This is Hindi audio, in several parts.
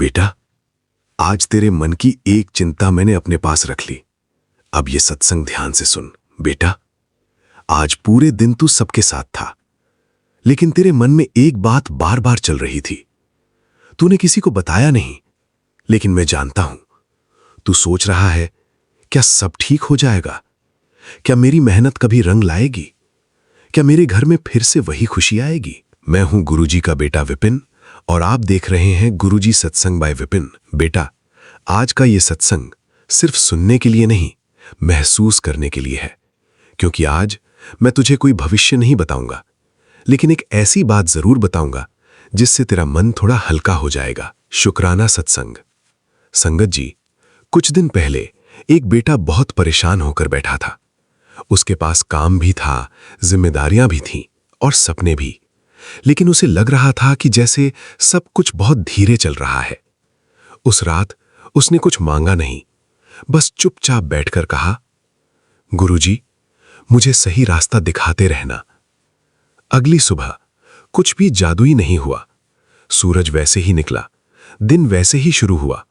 बेटा, आज तेरे मन की एक चिंता मैंने अपने पास रख ली। अब ये सत्संग ध्यान से सुन। बेटा, आज पूरे दिन तू सबके साथ था, लेकिन तेरे मन में एक बात बार बार चल रही थी। तूने किसी को बताया नहीं, लेकिन मैं जानता हूं तू सोच रहा है, क्या सब ठीक हो जाएगा? क्या मेरी मेहनत कभी रंग लाएगी? क्या मेरे घर में फिर से वही खुशी आएगी? मैं हूं गुरुजी का बेटा विपिन और आप देख रहे हैं गुरुजी सत्संग बाय विपिन। बेटा, आज का ये सत्संग सिर्फ सुनने के लिए नहीं, महसूस करने के लिए है। क्योंकि आज मैं तुझे कोई भविष्य नहीं बताऊंगा, लेकिन एक ऐसी बात जरूर बताऊंगा जिससे तेरा मन थोड़ा हल्का हो जाएगा। शुक्राना सत्संग। संगत जी, कुछ दिन पहले एक बेटा बहुत परेशान होकर बैठा था। उसके पास काम भी था, जिम्मेदारियां भी थीं और सपने भी, लेकिन उसे लग रहा था कि जैसे सब कुछ बहुत धीरे चल रहा है। उस रात उसने कुछ मांगा नहीं, बस चुपचाप बैठकर कहा, गुरुजी, मुझे सही रास्ता दिखाते रहना। अगली सुबह कुछ भी जादुई नहीं हुआ। सूरज वैसे ही निकला, दिन वैसे ही शुरू हुआ,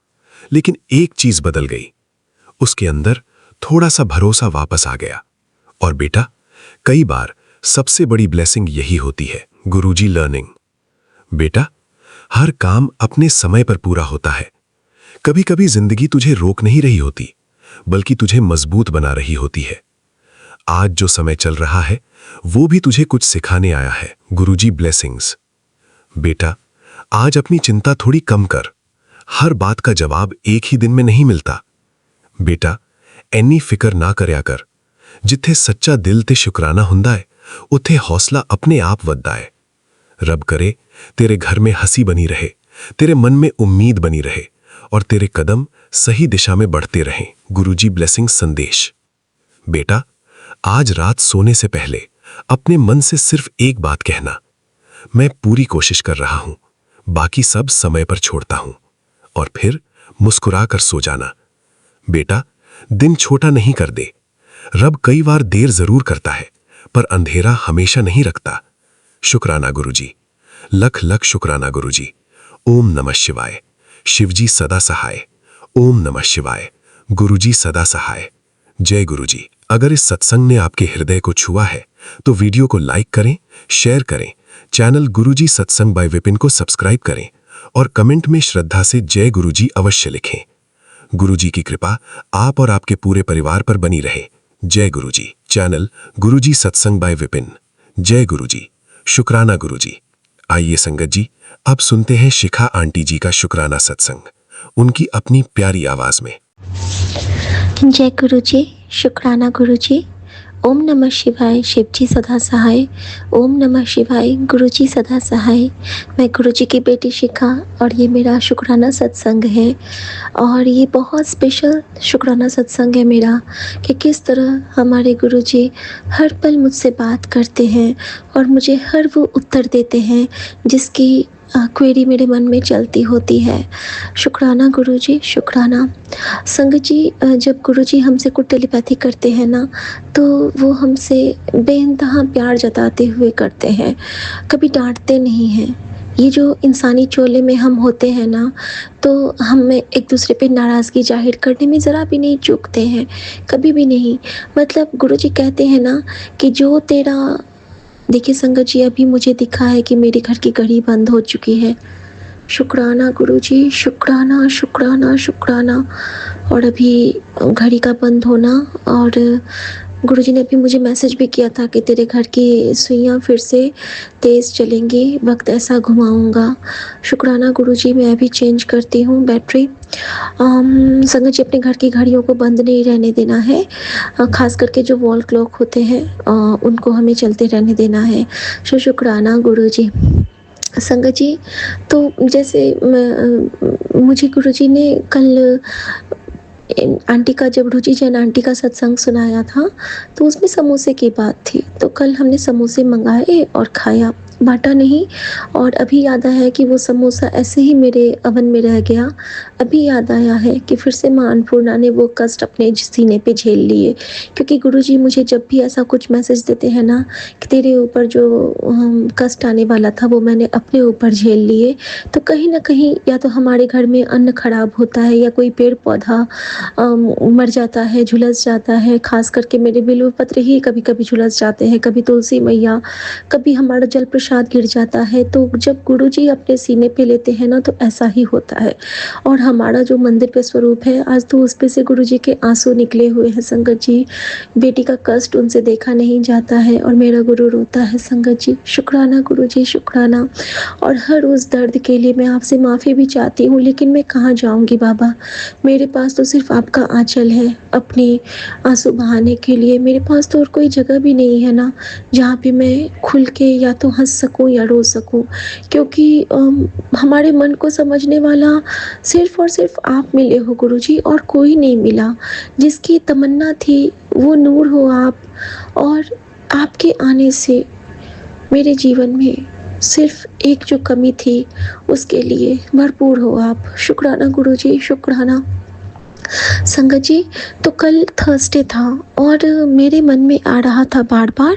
लेकिन एक चीज बदल गई। उसके अंदर थोड़ा सा भरोसा वापस आ गया। और बेटा, कई बार सबसे बड़ी ब्लेसिंग यही होती है, गुरुजी लर्निंग। बेटा, हर काम अपने समय पर पूरा होता है। कभी कभी जिंदगी तुझे रोक नहीं रही होती, बल्कि तुझे मजबूत बना रही होती है। आज जो समय चल रहा है वो भी तुझे कुछ सिखाने आया है, गुरुजी ब्लेसिंग्स। बेटा, आज अपनी चिंता थोड़ी कम कर। हर बात का जवाब एक ही दिन में नहीं मिलता। बेटा, एनी फिकर ना करया कर। जिथे सच्चा दिल ते शुक्राना हुंदा है, उथे हौसला अपने आप वधदा है। रब करे तेरे घर में हंसी बनी रहे, तेरे मन में उम्मीद बनी रहे और तेरे कदम सही दिशा में बढ़ते रहें। गुरुजी ब्लेसिंग संदेश। बेटा, आज रात सोने से पहले अपने मन से सिर्फ एक बात कहना, मैं पूरी कोशिश कर रहा हूं, बाकी सब समय पर छोड़ता हूं। और फिर मुस्कुरा कर सो जाना। बेटा, दिन छोटा नहीं कर दे। रब कई बार देर जरूर करता है, पर अंधेरा हमेशा नहीं रखता। शुक्राना गुरुजी, लख लख शुक्राना गुरुजी। ओम नमः शिवाय। शिवजी सदा सहाय। ओम नमः शिवाय। गुरुजी सदा सहाय। जय गुरुजी। अगर इस सत्संग ने आपके हृदय को छुआ है तो वीडियो को लाइक करें, शेयर करें, चैनल गुरुजी सत्संग बाय विपिन को सब्सक्राइब करें और कमेंट में श्रद्धा से जय गुरुजी अवश्य लिखें। गुरुजी की कृपा आप और आपके पूरे परिवार पर बनी रहे। जय गुरुजी। चैनल गुरुजी सत्संग बाय विपिन। जय गुरुजी। शुक्राना गुरुजी। आइए संगत जी, अब सुनते हैं शिखा आंटी जी का शुक्राना सत्संग, उनकी अपनी प्यारी आवाज में। जय गुरुजी। शुक्राना गुरुजी। ओम नमः शिवाय। शिवजी सदा सहाय। ओम नमः शिवाय। गुरुजी सदा सहाय। मैं गुरुजी की बेटी शिखा और ये मेरा शुक्राना सत्संग है। और ये बहुत स्पेशल शुक्राना सत्संग है मेरा कि किस तरह हमारे गुरुजी हर पल मुझसे बात करते हैं और मुझे हर वो उत्तर देते हैं जिसकी क्वेरी मेरे मन में चलती होती है। शुक्राना गुरुजी, शुक्राना। संगत जी, जब गुरुजी हमसे कुछ टेलीपैथी करते हैं ना, तो वो हमसे बेइंतहा प्यार जताते हुए करते हैं, कभी डांटते नहीं हैं। ये जो इंसानी चोले में हम होते हैं ना, तो हमें एक दूसरे पे नाराज़गी जाहिर करने में ज़रा भी नहीं चूकते हैं, कभी भी नहीं। मतलब गुरुजी कहते हैं ना कि जो तेरा, देखिए संगत जी, अभी मुझे दिखा है कि मेरे घर की घड़ी बंद हो चुकी है। शुक्राना गुरुजी, शुक्राना शुक्राना शुक्राना। और अभी घड़ी का बंद होना, और गुरुजी ने अभी मुझे मैसेज भी किया था कि तेरे घर की सुइयां फिर से तेज़ चलेंगी, वक्त ऐसा घुमाऊंगा। शुक्राना गुरुजी, मैं अभी चेंज करती हूँ बैटरी। संगत जी, अपने घर की घड़ियों को बंद नहीं रहने देना है, खास करके जो वॉल क्लॉक होते हैं उनको हमें चलते रहने देना है। शुक्राना गुरुजी। संगत जी, तो जैसे मुझे गुरुजी ने कल आंटी का, जब रुचि जैन आंटी का सत्संग सुनाया था तो उसमें समोसे की बात थी, तो कल हमने समोसे मंगाए और खाया। बाँटा नहीं। और अभी याद आया है कि वो समोसा ऐसे ही मेरे ओवन में रह गया। अभी याद आया है कि फिर से माँ अन्नपूर्णा ने वो कष्ट अपने सीने पे झेल लिए, क्योंकि गुरुजी मुझे जब भी ऐसा कुछ मैसेज देते हैं ना कि तेरे ऊपर जो कष्ट आने वाला था वो मैंने अपने ऊपर झेल लिए। तो कहीं न कहीं या तो हमारे घर में अन्न खराब होता है या कोई पेड़-पौधा मर जाता है, झुलस जाता है। ख़ास करके मेरे बिल्व पत्र ही कभी-कभी झुलस जाते हैं, कभी तुलसी मैया, कभी हमारा जल प्रसाद गिर जाता है। तो जब गुरुजी अपने सीने पे लेते हैं ना तो ऐसा ही होता है। और हमारा जो मंदिर पे स्वरूप है, आज तो उस पे से गुरुजी के आँसू निकले हुए हैं संगत जी। बेटी का कष्ट उनसे देखा नहीं जाता है और मेरा गुरु रोता है संगत जी। शुक्राना गुरुजी, शुक्राना। और हर उस दर्द के लिए मैं आपसे माफ़ी भी चाहती हूँ, लेकिन मैं कहाँ जाऊँगी बाबा? मेरे पास तो सिर्फ़ आपका आँचल है अपने आँसू बहाने के लिए। मेरे पास तो और कोई जगह भी नहीं है ना, जहाँ पे मैं खुल के या तो हँस सकूँ या रो सकूँ। क्योंकि हमारे मन को समझने वाला सिर्फ़ और सिर्फ़ आप मिले हो गुरुजी, और कोई नहीं मिला। जिसकी तमन्ना थी वो नूर हो आप, और आपके आने से मेरे जीवन में सिर्फ़ एक जो कमी थी उसके लिए भरपूर हो आप। शुक्राना गुरुजी, शुक्राना। संगत जी, तो कल थर्सडे था और मेरे मन में आ रहा था बार-बार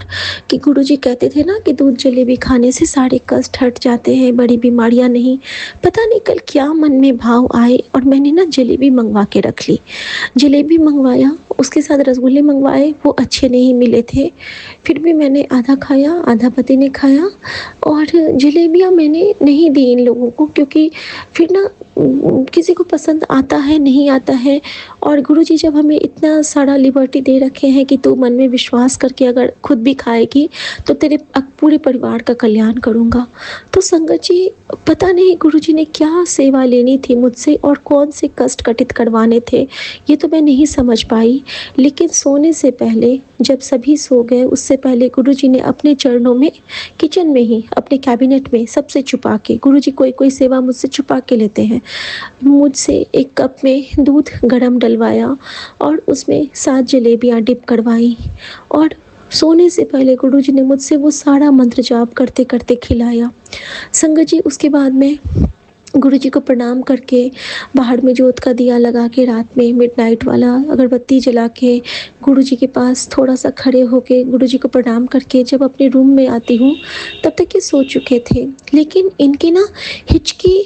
कि गुरुजी कहते थे ना कि दूध जलेबी खाने से सारे कष्ट हट जाते हैं, बड़ी बीमारियाँ नहीं। पता नहीं कल क्या मन में भाव आए और मैंने ना जलेबी मँगवा के रख ली। जलेबी मँगवाया, उसके साथ रसगुल्ले मँगवाए, वो अच्छे नहीं मिले थे। फिर भी मैंने आधा खाया, आधा पति ने खाया, और जलेबियाँ मैंने नहीं दी इन लोगों को, क्योंकि फिर ना किसी को पसंद आता है, नहीं आता है। और गुरुजी जब हमें इतना सारा लिबर्टी दे रखे हैं कि तू मन में विश्वास करके अगर खुद भी खाएगी तो तेरे पूरे परिवार का कल्याण करूँगा। तो संगत जी, पता नहीं गुरुजी ने क्या सेवा लेनी थी मुझसे और कौन से कष्ट कटित करवाने थे, ये तो मैं नहीं समझ पाई। लेकिन सोने से पहले, जब सभी सो गए, उससे पहले गुरुजी ने अपने चरणों में, किचन में ही अपने कैबिनेट में सबसे छुपा के, गुरुजी कोई-कोई सेवा मुझसे छुपा के लेते हैं, मुझसे एक कप में दूध गरम डलवाया और उसमें 7 जलेबियाँ डिप करवाई, और सोने से पहले गुरुजी ने मुझसे वो सारा मंत्र जाप करते-करते खिलाया। संगत जी, उसके बाद में गुरुजी को प्रणाम करके, बाहर में जोत का दिया लगा के, रात में मिडनाइट वाला अगरबत्ती जला के, गुरुजी के पास थोड़ा-सा खड़े होके गुरुजी को प्रणाम करके जब अपने रूम में आती हूँ, तब तक ये सो चुके थे। लेकिन इनकी ना हिचकी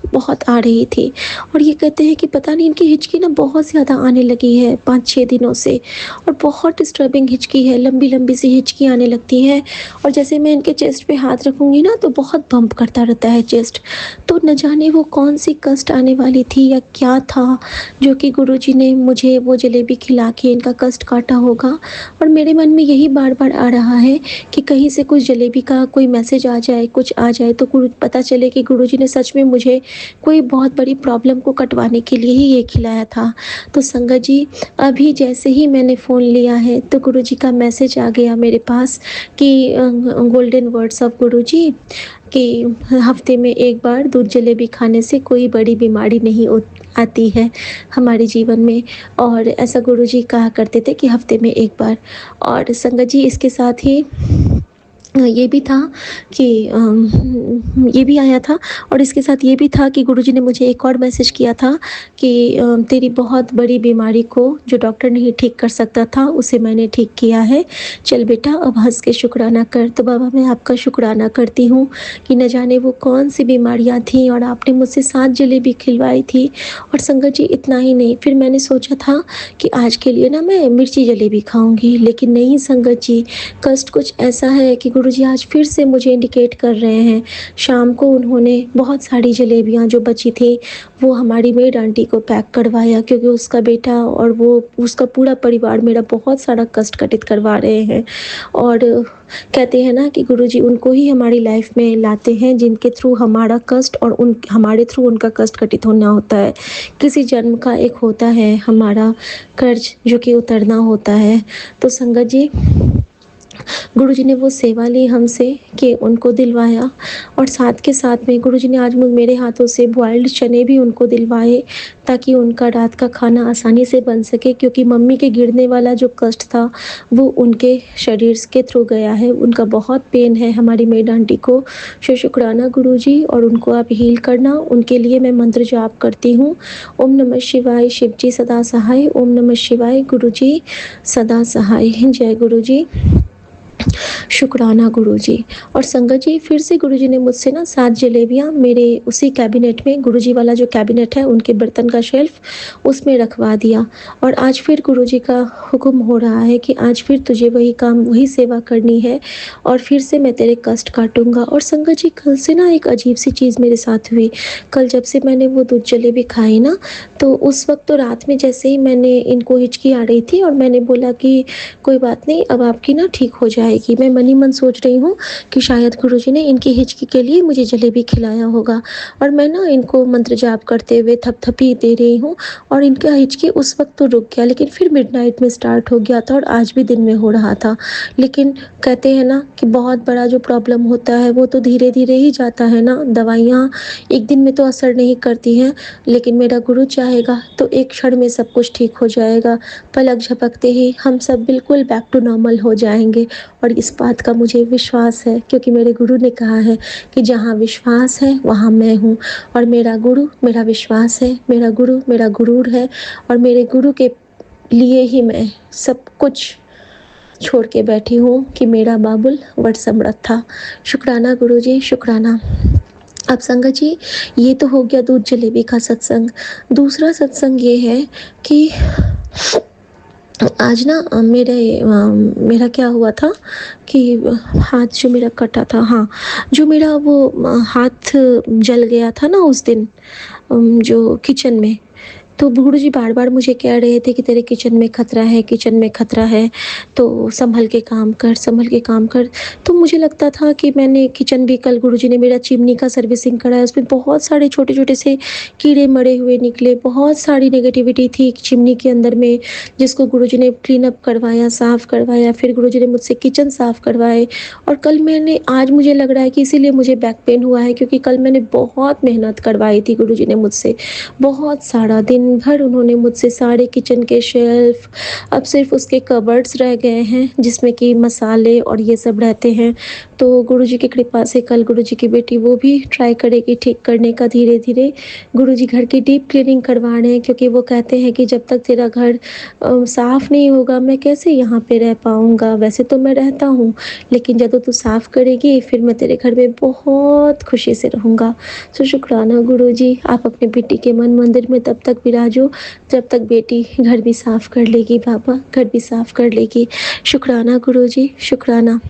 बहुत आ रही थी, और ये कहते हैं कि पता नहीं इनकी हिचकी ना बहुत ज़्यादा आने लगी है 5-6 दिनों से, और बहुत डिस्टर्बिंग हिचकी है, लंबी-लंबी सी हिचकी आने लगती है, और जैसे मैं इनके चेस्ट पे हाथ रखूँगी ना तो बहुत बम्प करता रहता है चेस्ट। तो न जाने वो कौन-सी कष्ट आने वाली थी या क्या था जो कि गुरुजी ने मुझे वो जलेबी खिला के इनका कष्ट काटा होगा। और मेरे मन में यही बार-बार आ रहा है कि कहीं से कुछ जलेबी का कोई मैसेज आ जाए, कुछ आ जाए तो गुरु पता चले कि गुरुजी ने सच में मुझे कोई बहुत बड़ी प्रॉब्लम को कटवाने के लिए ही ये खिलाया था। तो संगत जी, अभी जैसे ही मैंने फ़ोन लिया है तो गुरुजी का मैसेज आ गया मेरे पास कि गोल्डन वर्ड्स ऑफ गुरुजी, कि हफ्ते में एक बार दूध जलेबी खाने से कोई बड़ी बीमारी नहीं आती है हमारे जीवन में। और ऐसा गुरुजी कहा करते थे कि हफ्ते में एक बार। और संगत जी, इसके साथ ही ये भी था कि ये भी आया था, और इसके साथ ये भी था कि गुरुजी ने मुझे एक और मैसेज किया था कि तेरी बहुत बड़ी बीमारी को जो डॉक्टर नहीं ठीक कर सकता था उसे मैंने ठीक किया है, चल बेटा अब हंस के शुक्राना कर। तो बाबा, मैं आपका शुक्राना करती हूँ कि न जाने वो कौन सी बीमारियाँ थीं, और आपने मुझसे 7 जलेबी खिलवाई थी। और संगत जी, इतना ही नहीं, फिर मैंने सोचा था कि आज के लिए ना मैं मिर्ची जलेबी खाऊंगी, लेकिन नहीं संगत जी, कष्ट कुछ ऐसा है कि गुरुजी आज फिर से मुझे इंडिकेट कर रहे हैं। शाम को उन्होंने बहुत सारी जलेबियाँ जो बची थी वो हमारी मेड आंटी को पैक करवाया, क्योंकि उसका बेटा और वो उसका पूरा परिवार मेरा बहुत सारा कष्ट कटित करवा रहे हैं। और कहते हैं ना कि गुरुजी उनको ही हमारी लाइफ में लाते हैं जिनके थ्रू हमारा कष्ट और हमारे थ्रू उनका कष्ट कटित होना होता है। किसी जन्म का एक होता है हमारा कर्ज जो कि उतरना होता है। तो संगत जी, गुरुजी ने वो सेवा ली हमसे कि उनको दिलवाया, और साथ के साथ में गुरुजी ने आज मेरे हाथों से बॉइल्ड चने भी उनको दिलवाए, ताकि उनका रात का खाना आसानी से बन सके, क्योंकि मम्मी के गिरने वाला जो कष्ट था वो उनके शरीर के थ्रू गया है। उनका बहुत पेन है हमारी मेड आंटी को। शुक्राना गुरुजी, और उनको आप हील करना। उनके लिए मैं मंत्र जाप करती हूँ। ओम नमः शिवाय, शिव जी सदा सहाय। ओम नमः शिवाय, गुरुजी सदा सहाय। जय गुरुजी। शुक्राना गुरुजी। और संगत जी, फिर से गुरुजी ने मुझसे ना 7 जलेबियाँ मेरे उसी कैबिनेट में, गुरुजी वाला जो कैबिनेट है उनके बर्तन का शेल्फ, उसमें रखवा दिया। और आज फिर गुरुजी का हुक्म हो रहा है कि आज फिर तुझे वही काम, वही सेवा करनी है, और फिर से मैं तेरे कष्ट काटूँगा। और संगत जी, कल से ना एक अजीब सी चीज़ मेरे साथ हुई। कल जब से मैंने वो दूध जलेबी खाई ना, तो उस वक़्त तो रात में जैसे ही मैंने इनको हिचकी आ रही थी, और मैंने बोला कि कोई बात नहीं, अब आपकी ना ठीक हो जाएगी। मैं मन ही मन सोच रही हूँ कि शायद गुरुजी ने इनकी हिचकी के लिए मुझे जलेबी खिलाया होगा, और मैं ना इनको मंत्र जाप करते हुए थपथपी दे रही हूँ, और इनका हिचकी उस वक्त तो रुक गया, लेकिन फिर मिडनाइट में स्टार्ट हो गया था, और आज भी दिन में हो रहा था। लेकिन कहते हैं ना कि बहुत बड़ा जो प्रॉब्लम होता है वो तो धीरे धीरे ही जाता है ना, दवाइयाँ एक दिन में तो असर नहीं करती हैं, लेकिन मेरा गुरु चाहेगा तो एक क्षण में सब कुछ ठीक हो जाएगा। पलक झपकते ही हम सब बिल्कुल बैक टू नॉर्मल हो जाएंगे, और इस बात का मुझे विश्वास है, क्योंकि मेरे गुरु ने कहा है कि जहाँ विश्वास है वहाँ मैं हूँ, और मेरा गुरु मेरा विश्वास है, मेरा गुरु मेरा गुरूर है, और मेरे गुरु के लिए ही मैं सब कुछ छोड़ के बैठी हूँ कि मेरा बाबुल वट समृद्ध था। शुक्राना गुरुजी, शुक्राना। अब संगत जी, ये तो हो गया दूध जलेबी का सत्संग। दूसरा सत्संग ये है कि आज ना मेरा क्या हुआ था कि हाथ जो मेरा कटा था, हाँ, जो मेरा वो हाथ जल गया था ना उस दिन, जो किचन में, तो गुरुजी बार बार मुझे कह रहे थे कि तेरे किचन में खतरा है, किचन में खतरा है, तो संभल के काम कर, संभल के काम कर। तो मुझे लगता था कि मैंने किचन भी, कल गुरुजी ने मेरा चिमनी का सर्विसिंग कराया, उसमें बहुत सारे छोटे छोटे से कीड़े मरे हुए निकले, बहुत सारी नेगेटिविटी थी चिमनी के अंदर में, जिसको गुरुजी ने क्लीन अप करवाया, साफ़ करवाया। फिर गुरुजी ने मुझसे किचन साफ़ करवाए, और कल मैंने, आज मुझे लग रहा है कि इसीलिए मुझे बैक पेन हुआ है, क्योंकि कल मैंने बहुत मेहनत करवाई थी गुरुजी ने मुझसे, बहुत सारा दिन भर उन्होंने मुझसे सारे किचन के शेल्फ, अब सिर्फ उसके कबर्ड्स रह गए हैं जिसमें कि मसाले और ये सब रहते हैं। तो गुरुजी की कृपा से कल गुरुजी की बेटी वो भी ट्राई करेगी ठीक करने का धीरे धीरे। गुरुजी घर की डीप क्लीनिंग करवा रहे हैं, क्योंकि वो कहते हैं कि जब तक तेरा घर साफ़ नहीं होगा मैं कैसे यहाँ पे रह पाऊँगा। वैसे तो मैं रहता हूँ, लेकिन जब तू साफ़ करेगी फिर मैं तेरे घर में बहुत खुशी से रहूँगा। सो शुक्राना गुरुजी, आप अपने बेटी के मन मंदिर में तब तक विराजो जब तक बेटी घर भी साफ़ कर लेगी, बाबा घर भी साफ़ कर लेगी। शुक्राना गुरुजी, शुक्राना।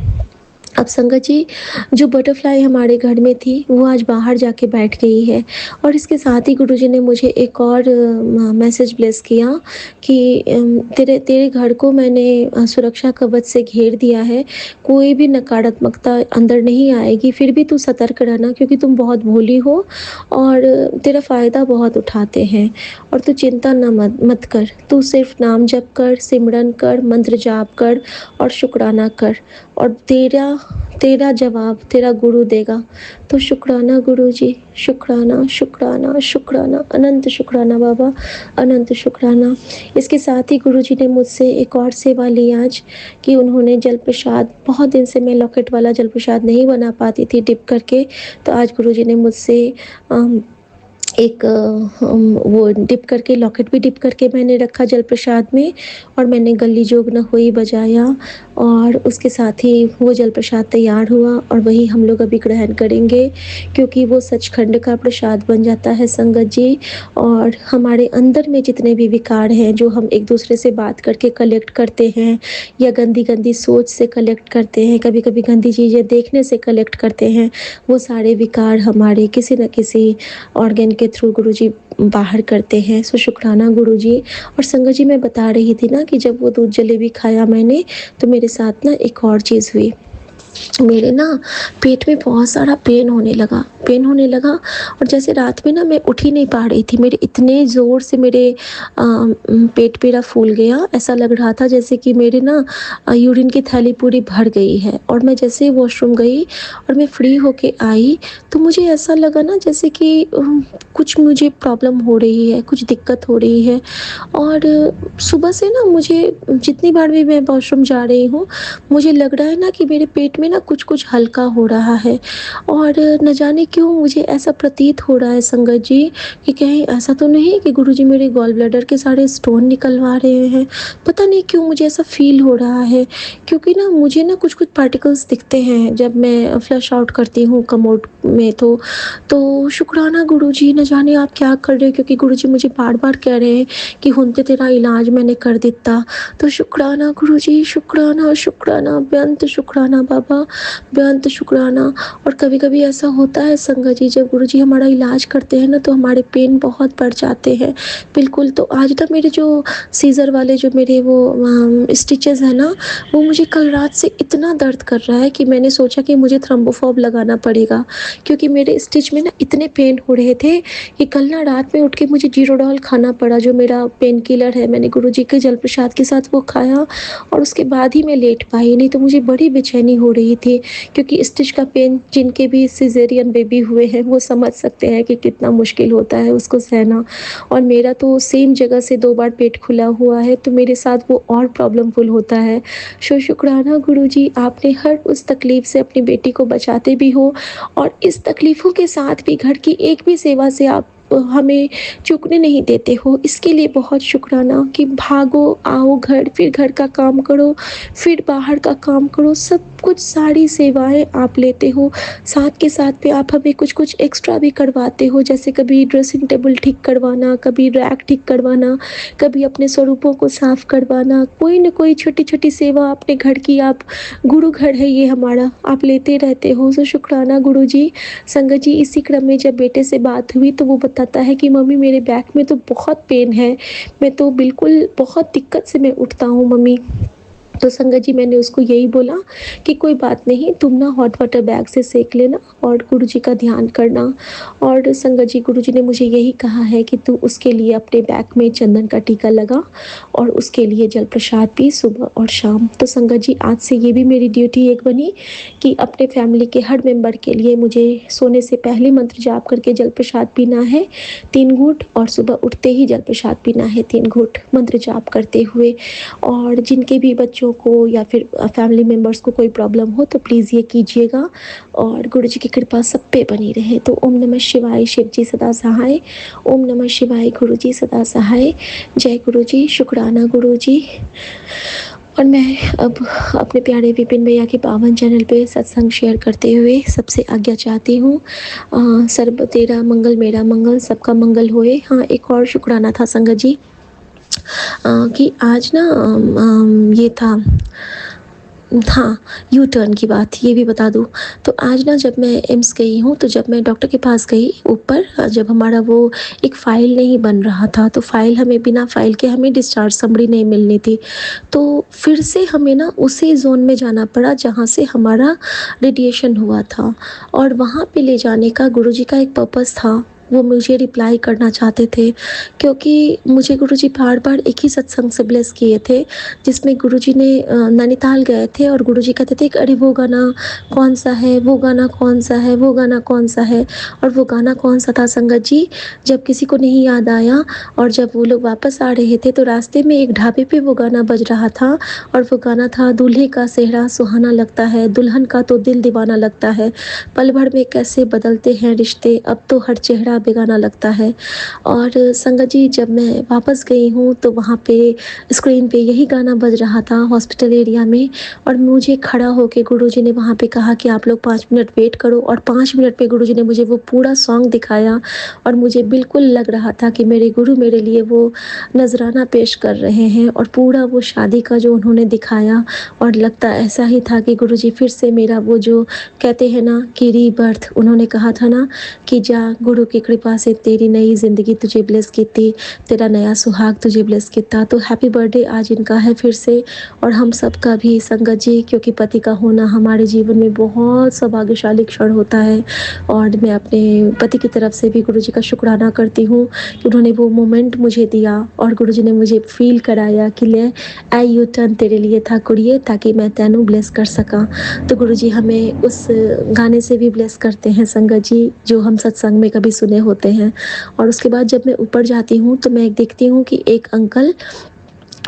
अब संगत जी, जो बटरफ्लाई हमारे घर में थी वो आज बाहर जाके बैठ गई है, और इसके साथ ही गुरुजी ने मुझे एक और मैसेज ब्लेस किया कि तेरे घर को मैंने सुरक्षा कवच से घेर दिया है, कोई भी नकारात्मकता अंदर नहीं आएगी। फिर भी तू सतर्क रहना, क्योंकि तुम बहुत भोली हो और तेरा फ़ायदा बहुत उठाते हैं, और तू चिंता ना मत कर, तू सिर्फ नाम जप कर, सिमरन कर, मंत्र जाप कर और शुक्राना कर, और तेरा जवाब तेरा गुरु देगा। तो शुक्राना गुरुजी, शुक्राना शुक्राना शुक्राना, अनंत शुक्राना बाबा, अनंत शुक्राना। इसके साथ ही गुरुजी ने मुझसे एक और सेवा ली आज, कि उन्होंने जल प्रसाद, बहुत दिन से मैं लॉकेट वाला जल प्रसाद नहीं बना पाती थी डिप करके, तो आज गुरुजी ने मुझसे एक वो डिप करके, लॉकेट भी डिप करके मैंने रखा जल प्रसाद में, और मैंने गली जोग न हुई बजाया, और उसके साथ ही वो जल प्रसाद तैयार हुआ, और वही हम लोग अभी ग्रहण करेंगे, क्योंकि वो सचखंड का प्रसाद बन जाता है संगत जी। और हमारे अंदर में जितने भी विकार हैं, जो हम एक दूसरे से बात करके कलेक्ट करते हैं, या गंदी गंदी सोच से कलेक्ट करते हैं, कभी कभी गंदी चीज़ें देखने से कलेक्ट करते हैं, वो सारे विकार हमारे किसी न किसी ऑर्गन के थ्रू गुरुजी बाहर करते हैं। सो शुक्राना गुरुजी। और संगत जी, मैं बता रही थी ना कि जब वो दूध जलेबी खाया मैंने, तो मेरे साथ ना एक और चीज़ हुई। मेरे ना पेट में बहुत सारा पेन होने लगा और जैसे रात में ना मैं उठ ही नहीं पा रही थी। मेरे इतने ज़ोर से पेट मेरा फूल गया, ऐसा लग रहा था जैसे कि मेरे ना यूरिन की थैली पूरी भर गई है। और मैं जैसे ही वॉशरूम गई और मैं फ्री होके आई, तो मुझे ऐसा लगा ना जैसे कि कुछ मुझे प्रॉब्लम हो रही है, कुछ दिक्कत हो रही है। और सुबह से ना मुझे जितनी बार भी मैं वॉशरूम जा रही हूँ, मुझे लग रहा है ना कि मेरे पेट में ना कुछ-कुछ हल्का हो रहा है। और न जाने क्यों मुझे ऐसा प्रतीत हो रहा है संगत जी, कि कहीं ऐसा तो नहीं कि गुरुजी मेरे गॉल ब्लैडर के सारे स्टोन निकलवा रहे हैं। पता नहीं क्यों मुझे ऐसा फ़ील हो रहा है, क्योंकि ना मुझे ना कुछ-कुछ पार्टिकल्स दिखते हैं जब मैं फ्लश आउट करती हूँ कमोड में तो शुक्राना गुरुजी, न जाने आप क्या कर रहे हो, क्योंकि गुरुजी मुझे बार-बार कह रहे हैं कि हुण ते तेरा इलाज मैंने कर दिता। तो शुक्राना गुरुजी, शुक्राना, शुक्राना, बेअंत शुक्राना बाबा, बेअंत शुक्राना। और कभी-कभी ऐसा होता है संगत जी, जब गुरुजी हमारा इलाज करते हैं ना तो हमारे पेन बहुत बढ़ जाते हैं। बिल्कुल, तो आज ना मेरे जो सीज़र वाले जो मेरे वो स्टिचेज़ हैं ना, वो मुझे कल रात से इतना दर्द कर रहा है कि मैंने सोचा कि मुझे थ्रम्बोफॉब लगाना पड़ेगा, क्योंकि मेरे स्टिच में ना इतने पेन हो रहे थे कि कल ना रात में उठ के मुझे ज़ीरोडॉल खाना पड़ा, जो मेरा पेन किलर है। मैंने गुरुजी के जल प्रसाद के साथ वो खाया और उसके बाद ही मैं लेट पाई, नहीं तो मुझे बड़ी बेचैनी हो रही थी, क्योंकि स्टिच का पेन जिनके भी सिज़ेरियन बेबी हुए हैं वो समझ सकते हैं कि कितना मुश्किल होता है उसको सहना। और मेरा तो सेम जगह से 2 बार पेट खुला हुआ है, तो मेरे साथ वो और प्रॉब्लमफुल होता है। शुक्राना गुरुजी, आपने हर उस तकलीफ़ से अपनी बेटी को बचाते भी हो और इस तकलीफ़ों के साथ भी घर की एक भी सेवा से आप हमें चूकने नहीं देते हो। इसके लिए बहुत शुक्राना कि भागो, आओ घर, फिर घर का काम करो, फिर बाहर का काम करो, सब कुछ सारी सेवाएँ आप लेते हो। साथ के साथ में आप हमें कुछ-कुछ एक्स्ट्रा भी करवाते हो, जैसे कभी ड्रेसिंग टेबल ठीक करवाना, कभी रैक ठीक करवाना, कभी अपने स्वरूपों को साफ करवाना। कोई न कोई छोटी-छोटी सेवा अपने घर की आप गुरु घर है ये हमारा, आप लेते रहते हो। सो शुक्राना गुरुजी। संगत जी, इसी क्रम में जब बेटे से बात हुई तो वो बताता है कि मम्मी मेरे बैक में तो बहुत पेन है, मैं तो बिल्कुल बहुत दिक्कत से मैं उठता हूँ मम्मी। तो संगत जी, मैंने उसको यही बोला कि कोई बात नहीं, तुम ना हॉट वाटर बैग से सेक लेना और गुरुजी का ध्यान करना। और संगत जी, गुरुजी ने मुझे यही कहा है कि तू उसके लिए अपने बैक में चंदन का टीका लगा और उसके लिए जल प्रसाद पी सुबह और शाम। तो संगत जी, आज से ये भी मेरी ड्यूटी एक बनी कि अपने फैमिली के हर मेंबर के लिए मुझे सोने से पहले मंत्र जाप करके जल प्रसाद पीना है 3 घूँट, और सुबह उठते ही जल प्रसाद पीना है 3 घूँट मंत्र जाप करते हुए। और जिनके भी बच्चों को या फिर फैमिली मेंबर्स को कोई प्रॉब्लम हो तो प्लीज़ ये कीजिएगा और गुरुजी की कृपा सब पे बनी रहे। तो ओम नमः शिवाय, शिव जी सदा सहाय। ओम नमः शिवाय, गुरुजी सदा सहाय। जय गुरुजी, शुक्राना गुरुजी। और मैं अब अपने प्यारे विपिन भैया के पावन चैनल पे सत्संग शेयर करते हुए सबसे आज्ञा चाहती हूँ। सर्ब तेरा मंगल मेरा मंगल, सबका मंगल होए। हाँ, एक और शुक्राना था संगत जी, कि आज ना ये था, हाँ, यू टर्न की बात ये भी बता दूँ। तो आज ना जब मैं एम्स गई हूँ, तो जब मैं डॉक्टर के पास गई ऊपर, जब हमारा वो एक फ़ाइल नहीं बन रहा था, तो फ़ाइल हमें बिना फ़ाइल के हमें डिस्चार्ज समरी नहीं मिलनी थी। तो फिर से हमें ना उसी ज़ोन में जाना पड़ा जहाँ से हमारा रेडिएशन हुआ था, और वहाँ पे ले जाने का गुरुजी का एक पर्पस था। वो मुझे रिप्लाई करना चाहते थे, क्योंकि मुझे गुरुजी बार-बार एक ही सत्संग से ब्लेस किए थे, जिसमें गुरुजी ने नैनीताल गए थे और गुरुजी कहते थे कि अरे वो गाना कौन-सा है, वो गाना कौन-सा है, वो गाना कौन-सा है। और वो गाना कौन-सा था संगत जी, जब किसी को नहीं याद आया और जब वो लोग वापस आ रहे थे तो रास्ते में एक ढाबे पे वो गाना बज रहा था, और वो गाना था दूल्हे का सेहरा सुहाना लगता है, दुल्हन का तो दिल दीवाना लगता है, पल भर में कैसे बदलते हैं रिश्ते, अब तो हर चेहरा बेगाना लगता है। और संगत जी, जब मैं वापस गई हूँ तो वहाँ पे स्क्रीन पे यही गाना बज रहा था हॉस्पिटल एरिया में, और मुझे खड़ा होके गुरुजी ने वहाँ पे कहा कि आप लोग 5 मिनट वेट करो, और 5 मिनट में गुरुजी ने मुझे वो पूरा सॉन्ग दिखाया, और मुझे बिल्कुल लग रहा था कि मेरे गुरु मेरे लिए वो नजराना पेश कर रहे हैं, और पूरा वो शादी का जो उन्होंने दिखाया, और लगता ऐसा ही था कि गुरुजी फिर से मेरा वो जो कहते हैं ना कि रीबर्थ, उन्होंने कहा था ना कि जा गुरु की कृपा से तेरी नई ज़िंदगी तुझे ब्लेस कीती, तेरा नया सुहाग तुझे ब्लेस कीता। तो हैप्पी बर्थडे आज इनका है फिर से, और हम सबका भी संगत जी, क्योंकि पति का होना हमारे जीवन में बहुत सौभाग्यशाली क्षण होता है। और मैं अपने पति की तरफ से भी गुरुजी का शुक्राना करती हूँ कि उन्होंने वो मोमेंट मुझे दिया और गुरुजी ने मुझे फ़ील कराया कि ले ऐ यू टर्न तेरे लिए था कुड़िए, ताकि मैं तैनू ब्लेस कर सका। तो गुरुजी हमें उस गाने से भी ब्लेस करते हैं संगत जी, जो हम सत्संग में कभी सुने होते हैं। और उसके बाद जब मैं ऊपर जाती हूँ तो मैं देखती हूँ कि एक अंकल,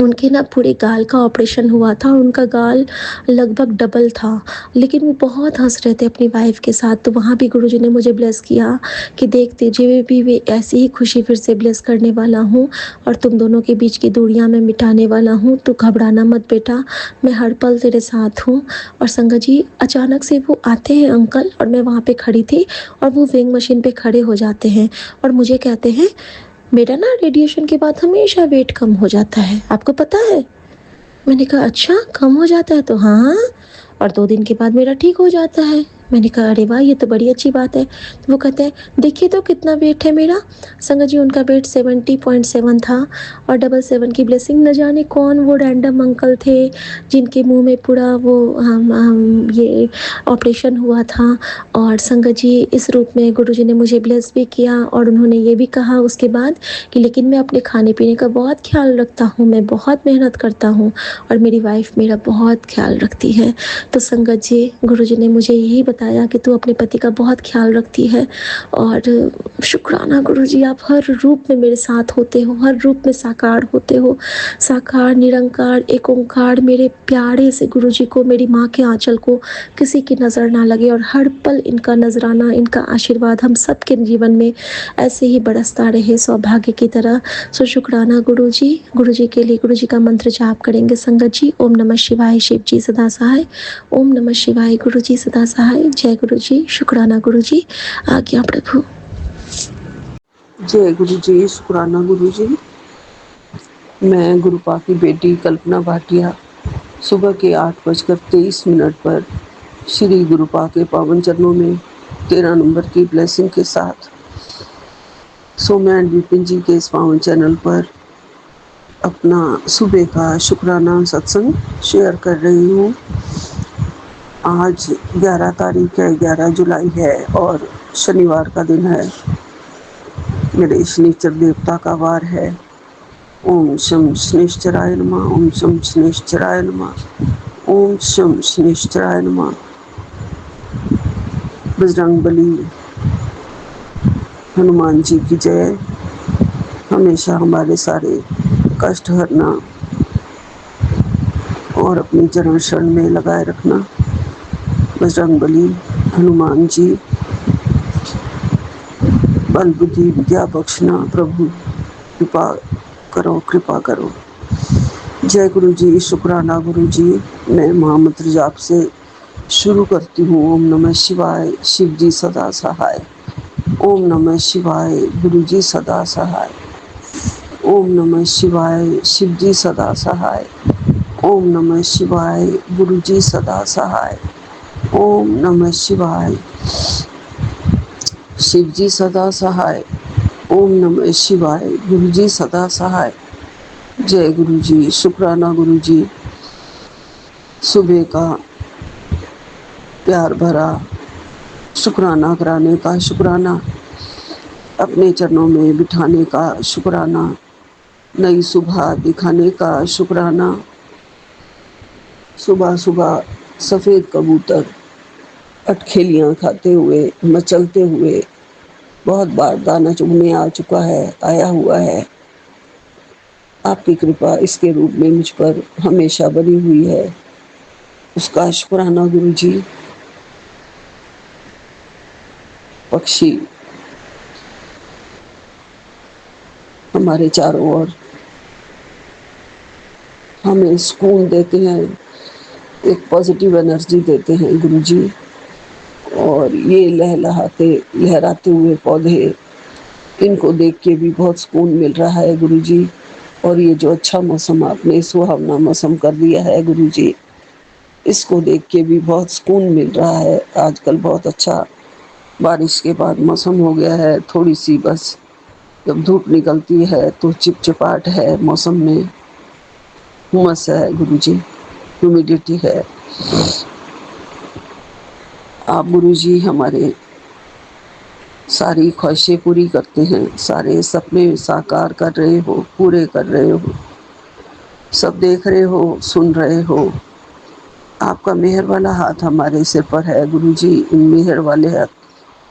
उनके ना पूरे गाल का ऑपरेशन हुआ था और उनका गाल लगभग डबल था, लेकिन वो बहुत हंस रहे थे अपनी वाइफ के साथ। तो वहाँ भी गुरुजी ने मुझे ब्लेस किया कि देख तुझे भी वे ऐसी ही खुशी फिर से ब्लेस करने वाला हूँ, और तुम दोनों के बीच की दूरियां मैं मिटाने वाला हूँ। तो घबराना मत बेटा, मैं हर पल तेरे साथ हूँ। और संगत जी अचानक से वो आते हैं अंकल, और मैं वहाँ पे खड़ी थी और वो वेइंग मशीन पे खड़े हो जाते हैं और मुझे कहते हैं, मेरा ना रेडिएशन के बाद हमेशा वेट कम हो जाता है, आपको पता है? मैंने कहा अच्छा कम हो जाता है? तो हाँ, और 2 दिन के बाद मेरा ठीक हो जाता है। मैंने कहा अरे वाह, ये तो बड़ी अच्छी बात है। तो वो कहते हैं देखिए तो कितना वेट है मेरा। संगत जी उनका वेट 70.7 था, और 77 की ब्लेसिंग। न जाने कौन वो रैंडम अंकल थे जिनके मुंह में पूरा वो ये ऑपरेशन हुआ था। और संगत जी इस रूप में गुरुजी ने मुझे ब्लेस भी किया, और उन्होंने ये भी कहा उसके बाद कि लेकिन मैं अपने खाने पीने का बहुत ख्याल रखता हूँ, मैं बहुत मेहनत करता हूँ, और मेरी वाइफ मेरा बहुत ख्याल रखती है। तो संगत जी गुरुजी ने मुझे यही बताया कि तू अपने पति का बहुत ख्याल रखती है। और शुक्राना गुरुजी, आप हर रूप में मेरे साथ होते हो, हर रूप में साकार होते हो। साकार निरंकार एक ओंकार मेरे प्यारे से गुरुजी को, मेरी माँ के आंचल को किसी की नज़र ना लगे, और हर पल इनका नजराना, इनका आशीर्वाद हम सबके जीवन में ऐसे ही बरसता रहे सौभाग्य की तरह। सो शुक्राना गुरुजी। गुरुजी के लिए गुरुजी का मंत्र जाप करेंगे संगत जी। ओम नमः शिवाय, शिव जी सदा सहाय। ओम नमः शिवाय, गुरुजी सदा सहाय। जय गुरुजी। शुक्राना गुरुजी। आज्ञा प्रभु। जय गुरु जी। शुक्राना गुरु जी। मैं गुरुपा की बेटी कल्पना भाटिया सुबह के 8:23 पर श्री गुरुपा के पावन चरणों में 13 नंबर की ब्लेसिंग के साथ सौम्या एंड विपिन जी के इस पावन चैनल पर अपना सुबह का शुक्राना सत्संग शेयर कर रही हूँ। आज 11 तारीख है, 11 जुलाई है और शनिवार का दिन है। मेरे शनिचर देवता का वार है। ओम शम शनिश्चराय नमः। ओम शम शनिश्चराय नमः। ओम शम शनिश्चराय नमः। बजरंगबली हनुमान जी की जय। हमेशा हमारे सारे कष्ट हरना और अपनी चरण शरण में लगाए रखना। बजरंगबली हनुमान जी बल बुद्धि विद्या बख्शना। प्रभु कृपा करो, कृपा करो। जय गुरु जी। शुक्राना गुरु जी। मैं महामंत्र जाप से शुरू करती हूँ। ओम नमः शिवाय, शिव जी सदा सहाय। ओम नमः शिवाय, गुरु जी सदा सहाय। ओम नमः शिवाय, शिव जी सदा सहाय। ओम नमः शिवाय, गुरु जी सदा सहाय। ओम नमः शिवाय, शिव जी सदा सहाय। ओम नमः शिवाय, गुरु जी सदा सहाय। जय गुरु जी। शुक्राना गुरु जी। सुबह का प्यार भरा शुक्राना कराने का शुक्राना, अपने चरणों में बिठाने का शुक्राना, नई सुबह दिखाने का शुक्राना। सुबह सुबह सफ़ेद कबूतर अटखेलियाँ खाते हुए, मचलते हुए बहुत बार दाना चुगने आ चुका है, आया हुआ है। आपकी कृपा इसके रूप में मुझ पर हमेशा बनी हुई है, उसका शुक्राना गुरु जी। पक्षी हमारे चारों ओर हमें सुकून देते हैं, एक पॉजिटिव एनर्जी देते हैं गुरु जी। और ये लहराते हुए पौधे, इनको देख के भी बहुत सुकून मिल रहा है गुरु जी। और ये जो अच्छा मौसम आपने सुहावना मौसम कर दिया है गुरु जी, इसको देख के भी बहुत सुकून मिल रहा है। आजकल बहुत अच्छा बारिश के बाद मौसम हो गया है, थोड़ी सी बस जब धूप निकलती है तो चिपचिपाहट है मौसम में, उमस है गुरुजी, ह्यूमिडिटी है। आप गुरुजी हमारे सारी ख्वाहिशें पूरी करते हैं, सारे सपने साकार कर रहे हो, पूरे कर रहे हो, सब देख रहे हो, सुन रहे हो। आपका मेहर वाला हाथ हमारे सिर पर है गुरुजी। इन मेहर वाले हाथ,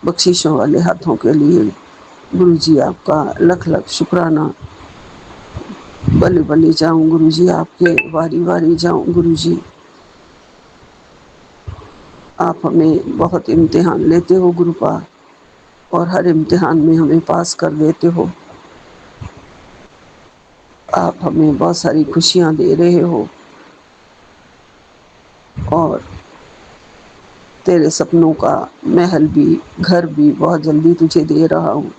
बख्शिशों वाले हाथों के लिए गुरुजी आपका लख लख शुक्राना। बलि बलि जाऊं गुरुजी, आपके वारी वारी जाऊं गुरुजी। आप हमें बहुत इम्तिहान लेते हो गुरुपा, और हर इम्तिहान में हमें पास कर देते हो। आप हमें बहुत सारी खुशियाँ दे रहे हो, और तेरे सपनों का महल भी, घर भी बहुत जल्दी तुझे दे रहा हूँ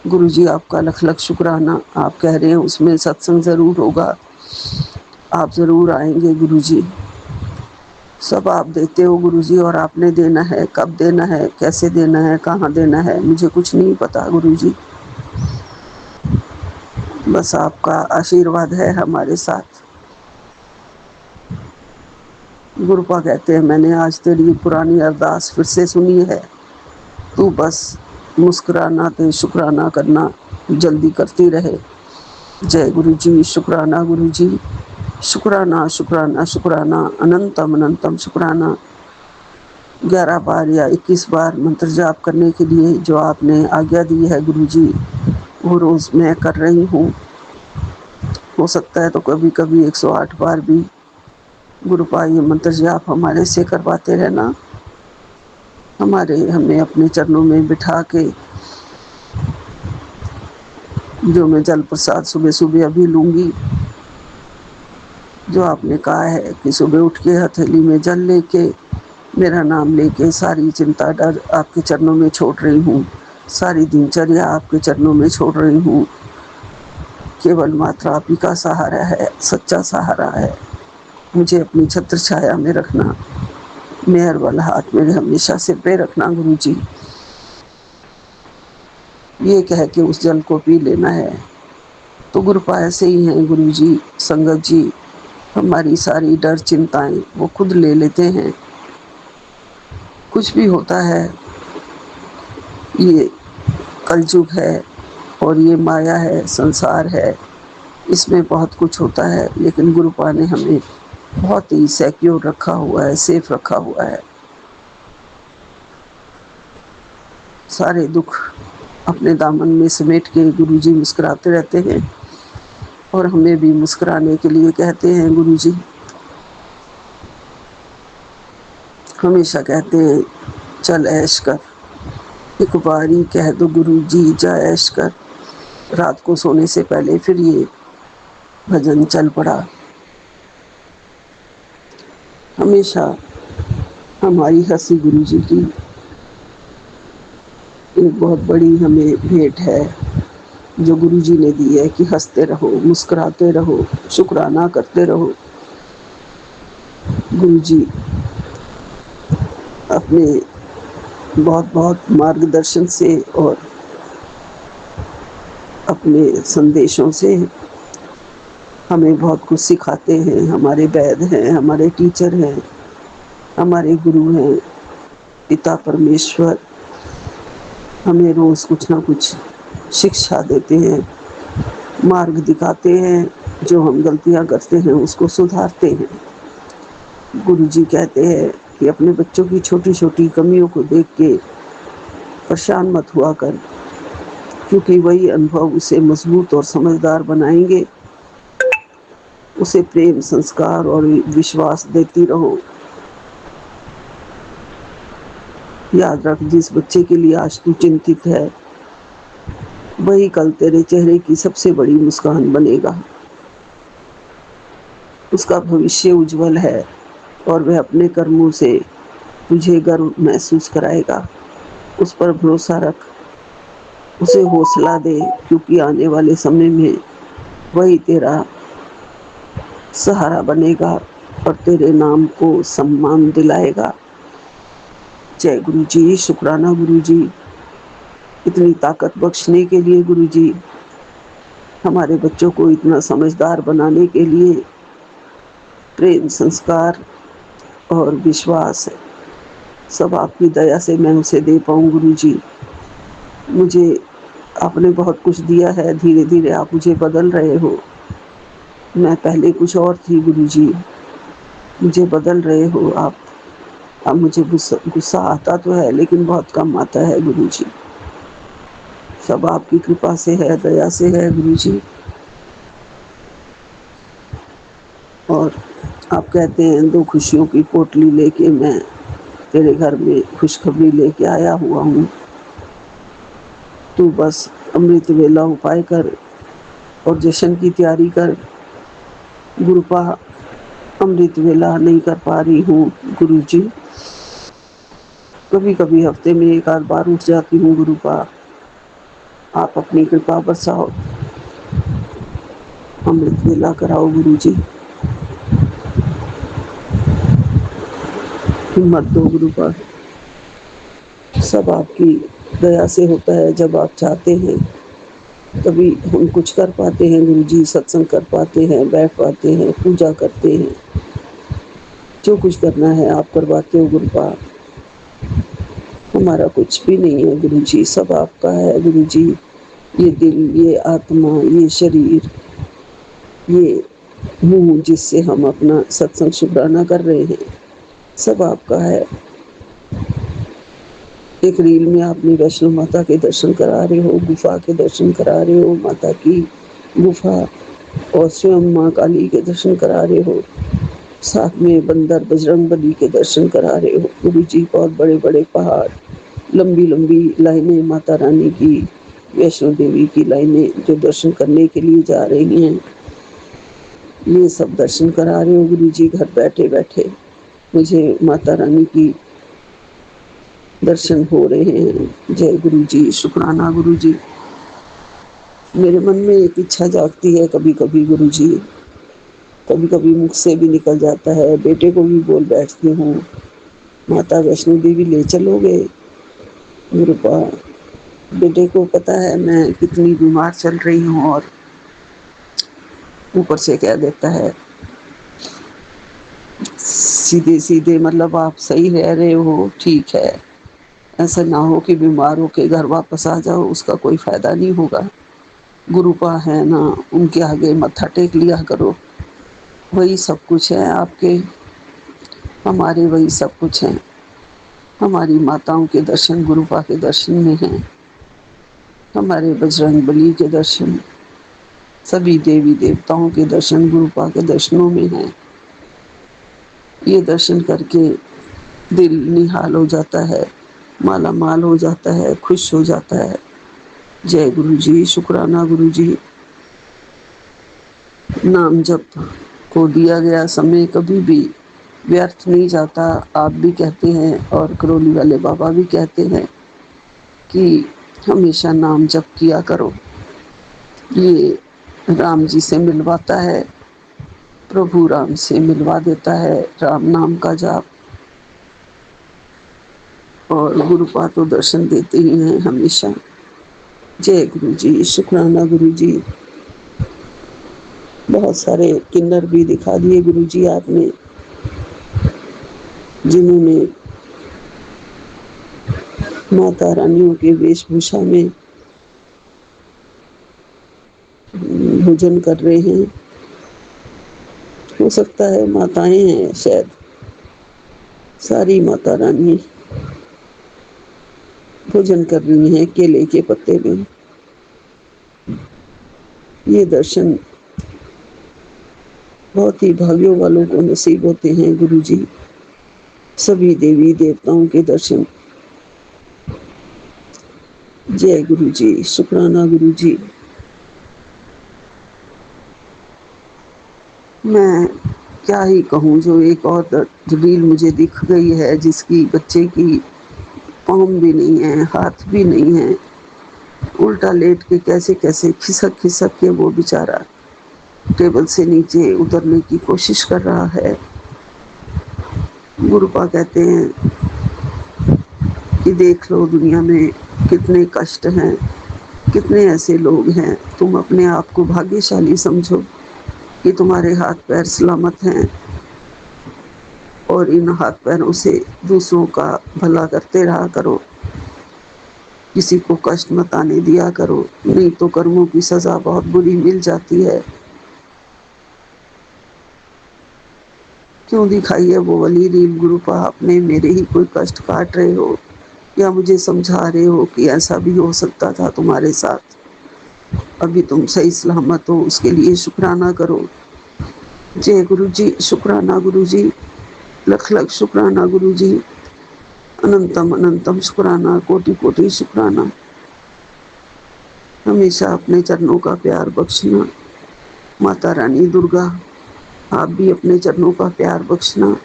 गुरुजी। आपका लख लख शुक्राना। आप कह रहे हैं उसमें सत्संग ज़रूर होगा, आप ज़रूर आएंगे गुरुजी। सब आप देते हो गुरुजी, और आपने देना है, कब देना है, कैसे देना है, कहाँ देना है, मुझे कुछ नहीं पता गुरुजी। बस आपका आशीर्वाद है हमारे साथ। गुरुपा कहते हैं मैंने आज तेरी पुरानी अरदास फिर से सुनी है, तू बस मुस्कुराना ते शुक्राना करना जल्दी करती रहे। जय गुरुजी, शुक्राना गुरुजी, शुक्राना शुक्राना शुक्राना, अनंतम अनंतम शुक्राना। 11 बार या 21 बार मंत्र जाप करने के लिए जो आपने आज्ञा दी है गुरुजी, वो रोज़ मैं कर रही हूँ। हो सकता है तो कभी कभी 108 बार भी गुरुपा ये मंत्र जाप हमारे से करवाते रहना। हमें अपने चरणों में बिठा के, जो मैं जल प्रसाद सुबह सुबह अभी लूँगी, जो आपने कहा है कि सुबह उठ के हथेली में जल लेके, मेरा नाम लेके, सारी चिंता डर आपके चरणों में छोड़ रही हूँ, सारी दिनचर्या आपके चरणों में छोड़ रही हूँ। केवल मात्र आप ही का सहारा है, सच्चा सहारा है। मुझे अपनी छत्र छाया में रखना, मेहर वाला हाथ मेरे हमेशा सिर पे रखना गुरुजी। ये कह के उस जल को पी लेना है। तो गुरुपा ऐसे ही हैं गुरुजी, संगत जी, हमारी सारी डर चिंताएं वो खुद ले लेते हैं। कुछ भी होता है, ये कलयुग है और ये माया है, संसार है, इसमें बहुत कुछ होता है, लेकिन गुरुपा ने हमें बहुत ही सिक्योर रखा हुआ है, सेफ रखा हुआ है। सारे दुख अपने दामन में समेट के गुरुजी मुस्कुराते रहते हैं, और हमें भी मुस्कुराने के लिए कहते हैं गुरुजी। हमेशा कहते हैं चल ऐश कर, एक बारी कह दो गुरुजी जा ऐश कर। रात को सोने से पहले फिर ये भजन चल पड़ा। हमेशा हमारी हंसी गुरुजी की एक बहुत बड़ी हमें भेंट है, जो गुरुजी ने दी है कि हंसते रहो, मुस्कुराते रहो, शुक्राना करते रहो। गुरुजी अपने बहुत बहुत मार्गदर्शन से और अपने संदेशों से हमें बहुत कुछ सिखाते हैं। हमारे वैद हैं, हमारे टीचर हैं, हमारे गुरु हैं, पिता परमेश्वर हमें रोज़ कुछ ना कुछ शिक्षा देते हैं, मार्ग दिखाते हैं, जो हम गलतियां करते हैं उसको सुधारते हैं। गुरुजी कहते हैं कि अपने बच्चों की छोटी छोटी कमियों को देख के परेशान मत हुआ कर, क्योंकि वही अनुभव उसे मजबूत और समझदार बनाएंगे। उसे प्रेम, संस्कार और विश्वास देती रहो। याद रख, जिस बच्चे के लिए आज तू चिंतित है, वही कल तेरे चेहरे की सबसे बड़ी मुस्कान बनेगा। उसका भविष्य उज्जवल है और वह अपने कर्मों से तुझे गर्व महसूस कराएगा। उस पर भरोसा रख, उसे हौसला दे, क्योंकि आने वाले समय में वही तेरा सहारा बनेगा और तेरे नाम को सम्मान दिलाएगा। जय गुरु जी, शुक्राना गुरु जी, इतनी ताकत बख्शने के लिए गुरु जी, हमारे बच्चों को इतना समझदार बनाने के लिए प्रेम, संस्कार और विश्वास सब आपकी दया से मैं उसे दे पाऊँ गुरु जी। मुझे आपने बहुत कुछ दिया है, धीरे धीरे आप मुझे बदल रहे हो। मैं पहले कुछ और थी गुरु जी, मुझे बदल रहे हो आप। अब मुझे गुस्सा आता तो है लेकिन बहुत कम आता है गुरु जी। सब आपकी कृपा से है, दया से है गुरु जी। और आप कहते हैं 2 खुशियों की पोटली लेके मैं तेरे घर में खुशखबरी लेके आया हुआ हूँ। तू बस अमृत वेला उपाय कर और जश्न की तैयारी कर। गुरुपा अमृत वेला नहीं कर पा रही हूँ गुरु जी। कभी कभी हफ्ते में 1 आध बार उठ जाती हूँ गुरुपा। आप अपनी कृपा बरसाओ, अमृत वेला कराओ गुरु जी। हिम्मत दो गुरुपा। सब आपकी दया से होता है। जब आप चाहते हैं तभी हम कुछ कर पाते हैं गुरु जी, सत्संग कर पाते हैं, बैठ पाते हैं, पूजा करते हैं। जो कुछ करना है आप करवाते हो गुरुपा। हमारा कुछ भी नहीं है गुरु जी, सब आपका है गुरु जी। ये दिल, ये आत्मा, ये शरीर, ये मुंह जिससे हम अपना सत्संग शुक्राना कर रहे हैं, सब आपका है। एक रील में आपने वैष्णो माता के दर्शन करा रहे हो, गुफा के दर्शन करा रहे हो, माता की गुफा और स्वयं माँ काली के दर्शन करा रहे हो, साथ में बंदर बजरंगबली के दर्शन करा रहे हो गुरु जी। बहुत बड़े बड़े पहाड़, लंबी लंबी लाइनें माता रानी की, वैष्णो देवी की लाइनें जो दर्शन करने के लिए जा रही हैं, ये सब दर्शन करा रहे हो गुरु जी घर बैठे बैठे। मुझे माता रानी की दर्शन हो रहे हैं। जय गुरु जी, शुक्राना गुरु जी। मेरे मन में एक इच्छा जागती है कभी कभी गुरु जी, कभी कभी मुख से भी निकल जाता है, बेटे को भी बोल बैठती हूँ, माता वैष्णो देवी ले चलोगे गुरुपा। बेटे को पता है मैं कितनी बीमार चल रही हूँ और ऊपर से कह देता है सीधे सीधे, मतलब आप सही रह रहे हो, ठीक है, ऐसा ना हो कि बीमार हो के घर वापस आ जाओ, उसका कोई फायदा नहीं होगा। गुरुपा है ना, उनके आगे मत्था टेक लिया करो, वही सब कुछ है आपके, हमारे वही सब कुछ है। हमारी माताओं के दर्शन गुरुपा के दर्शन में हैं, हमारे बजरंग बली के दर्शन, सभी देवी देवताओं के दर्शन गुरुपा के दर्शनों में हैं। ये दर्शन करके दिल निहाल हो जाता है, माला माल हो जाता है, खुश हो जाता है। जय गुरु जी, शुक्राना गुरु जी। नाम जप को दिया गया समय कभी भी व्यर्थ नहीं जाता। आप भी कहते हैं और करौली वाले बाबा भी कहते हैं कि हमेशा नाम जप किया करो, ये राम जी से मिलवाता है, प्रभु राम से मिलवा देता है राम नाम का जाप। और गुरुपा तो दर्शन देते ही हैं हमेशा। जय गुरु जी, शुक्राना गुरु जी। बहुत सारे किन्नर भी दिखा दिए गुरु जी आपने, जिन्होंने माता रानियों के वेशभूषा में भोजन कर रहे हैं। हो सकता है माताएं हैं, शायद सारी माता रानी भोजन कर रही हैं केले के पत्ते में। ये दर्शन बहुत ही भाग्यों वालों को नसीब होते हैं गुरु जी, सभी देवी देवताओं के दर्शन। जय गुरु जी, शुक्राना गुरु जी। मैं क्या ही कहूँ, जो एक और रील मुझे दिख गई है जिसकी बच्चे की पाँव भी नहीं है, हाथ भी नहीं है, उल्टा लेट के कैसे कैसे खिसक खिसक के वो बेचारा टेबल से नीचे उतरने की कोशिश कर रहा है। गुरुपा कहते हैं कि देख लो दुनिया में कितने कष्ट हैं, कितने ऐसे लोग हैं। तुम अपने आप को भाग्यशाली समझो कि तुम्हारे हाथ पैर सलामत हैं और इन हाथ पैरों से दूसरों का भला करते रहा करो, किसी को कष्ट मत आने दिया करो, नहीं तो कर्मों की सजा बहुत बुरी मिल जाती है। क्यों दिखाई है वो वाली रील गुरुपा, आपने मेरे ही कोई कष्ट काट रहे हो या मुझे समझा रहे हो कि ऐसा भी हो सकता था तुम्हारे साथ। अभी तुम सही सलामत हो, उसके लिए शुक्राना करो। जय गुरु जी, शुक्राना गुरु जी, लख लख शुक्राना गुरु जी, अनंतम अनंतम शुक्राना, कोटि कोटि शुक्राना। हमेशा अपने चरणों का प्यार बख्शना। माता रानी दुर्गा, आप भी अपने चरणों का प्यार बख्शना।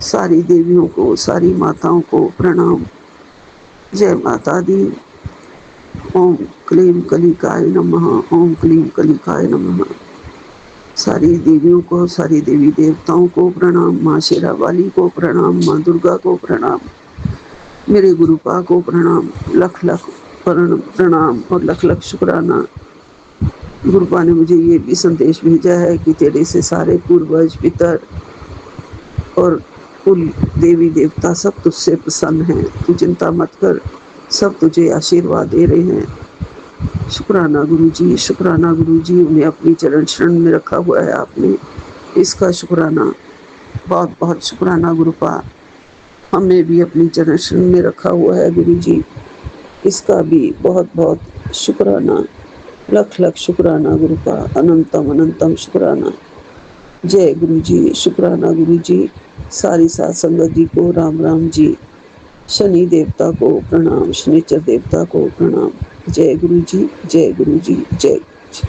सारी देवियों को, सारी माताओं को प्रणाम। जय माता दी। ओम क्लीम कलिकाय नमः, ओम क्लीम कलिकाय नमः। सारी देवियों को, सारी देवी देवताओं को प्रणाम। माँ शेरा वाली को प्रणाम, माँ दुर्गा को प्रणाम, मेरे गुरुपा को प्रणाम। लख लख प्रणाम और लख लख शुक्राना। गुरुपा ने मुझे ये भी संदेश भेजा है कि तेरे से सारे पूर्वज, पितर और कुल देवी देवता सब तुझसे प्रसन्न हैं, तू चिंता मत कर, सब तुझे आशीर्वाद दे रहे हैं। शुक्राना गुरु जी, शुक्राना गुरु जी, उन्हें अपनी चरण शरण में रखा हुआ है आपने, इसका शुक्राना, बहुत बहुत शुक्राना गुरुपा। हमें भी अपनी चरण शरण में रखा हुआ है गुरु जी, इसका भी बहुत बहुत शुक्राना। लख लख शुक्राना गुरुपा, अनंतम अनंतम शुक्राना। जय गुरु जी, शुक्राना गुरु जी। सारी साथ संगत जी को राम राम जी। शनि देवता को प्रणाम, शनिचर देवता को प्रणाम। जय गुरु जी, जय गुरु जी, जय गुरु जी।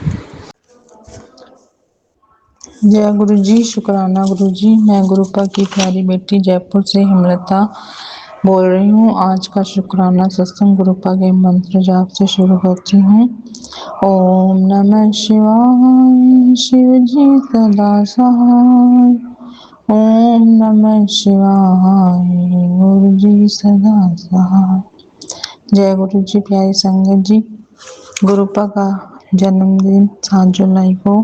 जय गुरु जी, शुक्राना गुरु जी। मैं गुरुपा की प्यारी बेटी जयपुर से हेमलता बोल रही हूँ। आज का शुक्राना सत्संग गुरुपा के मंत्र जाप से शुरू करती हूँ। ओम नमः शिवाय, शिव जी सदा सहाय। ओम नमः शिवाय, गुरु जी सदा सहाय। जय गुरु जी। प्यारी संगत जी, गुरुपा का जन्मदिन 7 जुलाई को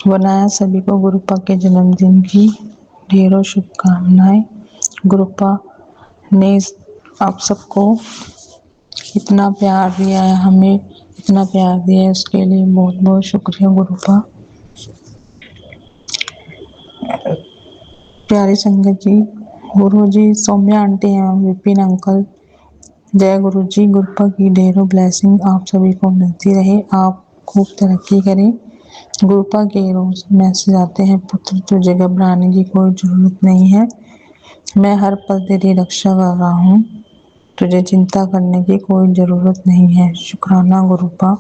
बनाया। सभी को गुरुपा के जन्मदिन की ढेरों शुभकामनाएं। गुरुपा ने आप सबको इतना प्यार दिया है, हमें इतना प्यार दिया है, उसके लिए बहुत बहुत शुक्रिया गुरुपा। प्यारी संगत जी, गुरु जी, सौम्या आंटी एवं विपिन अंकल, जय गुरु जी। गुरुपा की ढेरों ब्लेसिंग आप सभी को मिलती रहे, आप खूब तरक्की करें। गुरुपा के रोज मैसेज आते हैं, पुत्र तुझे घबराने की कोई जरूरत नहीं है, मैं हर पल तेरी रक्षा कर रहा हूँ, तुझे चिंता करने की कोई जरूरत नहीं है। शुक्राना गुरुपा।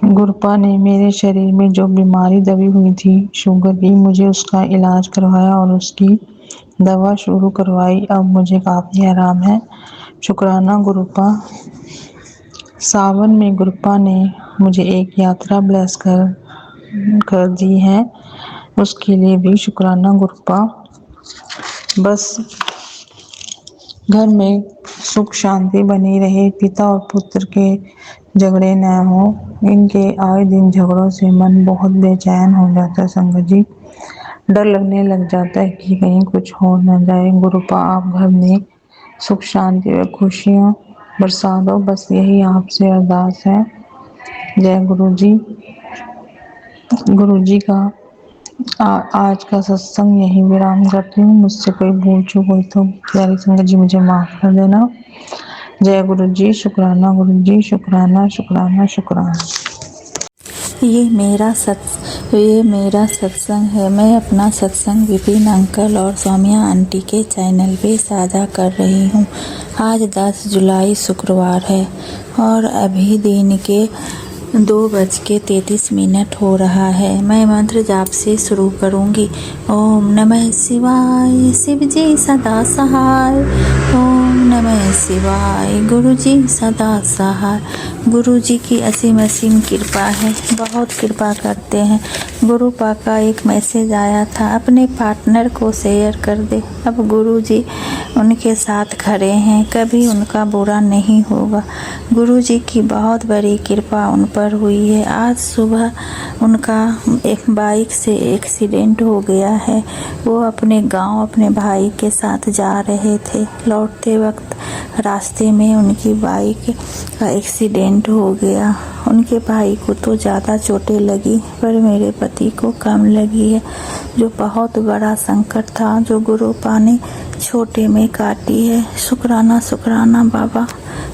गुरुपा ने मेरे शरीर में जो बीमारी दबी हुई थी शुगर की, मुझे उसका इलाज करवाया और उसकी दवा शुरू करवाई। अब मुझे काफी आराम है। शुक्राना गुरुपा। सावन में गुरुपा ने मुझे एक यात्रा ब्लेस कर दी है, उसके लिए भी शुक्राना गुरुपा। बस घर में सुख शांति बनी रहे, पिता और पुत्र के झगड़े न हो। इनके आए दिन झगड़ों से मन बहुत बेचैन हो जाता है संगत जी, डर लगने लग जाता है कि कहीं कुछ हो न जाए। गुरुपा आप घर में सुख शांति और खुशियाँ बरसा दो, बस यही आपसे अरदास है। जय गुरु जी। गुरु जी का आज का सत्संग यही विराम करती हूँ। मुझसे कोई भूल चूक हुई तो प्यारी संगत जी मुझे माफ कर देना। जय गुरु जी। शुक्राना गुरु जी, शुक्राना शुक्राना शुक्राना। ये मेरा सत्संग है। मैं अपना सत्संग विपिन अंकल और सौम्या आंटी के चैनल पे साझा कर रही हूँ। आज 10 जुलाई शुक्रवार है और अभी दिन के 2:33 हो रहा है। मैं मंत्र जाप से शुरू करूँगी। ओम नमः शिवाय, शिव जी सदा सहाय। ओम नमः शिवाय। गुरुजी सदा सहाय। गुरुजी की असीम कृपा है, बहुत कृपा करते हैं। गुरुपा का एक मैसेज आया था, अपने पार्टनर को शेयर कर दे। अब गुरुजी उनके साथ खड़े हैं, कभी उनका बुरा नहीं होगा। गुरुजी की बहुत बड़ी कृपा उन पर हुई है। आज सुबह उनका एक बाइक से एक्सीडेंट हो गया है। वो अपने गांव अपने भाई के साथ जा रहे थे। लौटते वक्त रास्ते में उनकी बाइक का एक्सीडेंट हो गया। उनके भाई को तो ज़्यादा चोटें लगी, पर मेरे पति को कम लगी है, जो बहुत बड़ा संकट था, जो गुरुपा ने छोटे में काटी है। शुक्राना शुक्राना बाबा,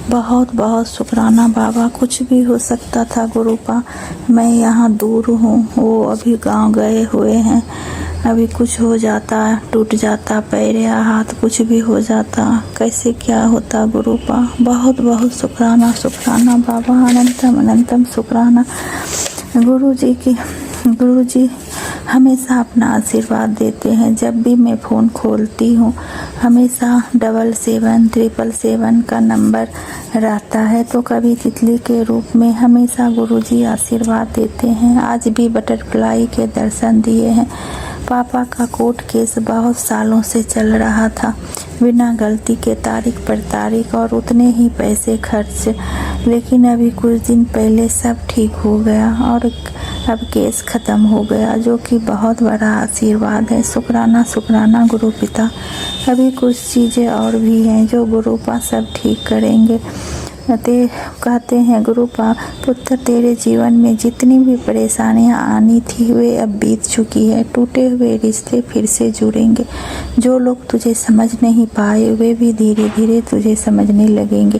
बहुत बहुत शुक्राना बाबा। कुछ भी हो सकता था गुरुपा, मैं यहाँ दूर हूँ, वो अभी गांव गए हुए हैं। अभी कुछ हो जाता, टूट जाता पैर या हाथ, कुछ भी हो जाता, कैसे क्या होता गुरुपा। बहुत बहुत शुक्राना शुक्राना बाबा, अनंतम अनंतम शुक्राना। गुरुजी हमेशा अपना आशीर्वाद देते हैं। जब भी मैं फ़ोन खोलती हूँ हमेशा 77777 का नंबर रहता है, तो कभी तितली के रूप में हमेशा गुरुजी आशीर्वाद देते हैं। आज भी बटरफ्लाई के दर्शन दिए हैं। पापा का कोर्ट केस बहुत सालों से चल रहा था, बिना गलती के तारीख पर तारीख और उतने ही पैसे खर्च, लेकिन अभी कुछ दिन पहले सब ठीक हो गया और अब केस ख़त्म हो गया, जो कि बहुत बड़ा आशीर्वाद है। शुक्राना शुक्राना गुरु पिता। अभी कुछ चीज़ें और भी हैं जो गुरुपा सब ठीक करेंगे। कहते हैं गुरुपा पुत्र, तेरे जीवन में जितनी भी परेशानियां आनी थी वे अब बीत चुकी है। टूटे हुए रिश्ते फिर से जुड़ेंगे। जो लोग तुझे समझ नहीं पाए वे भी धीरे धीरे तुझे समझने लगेंगे।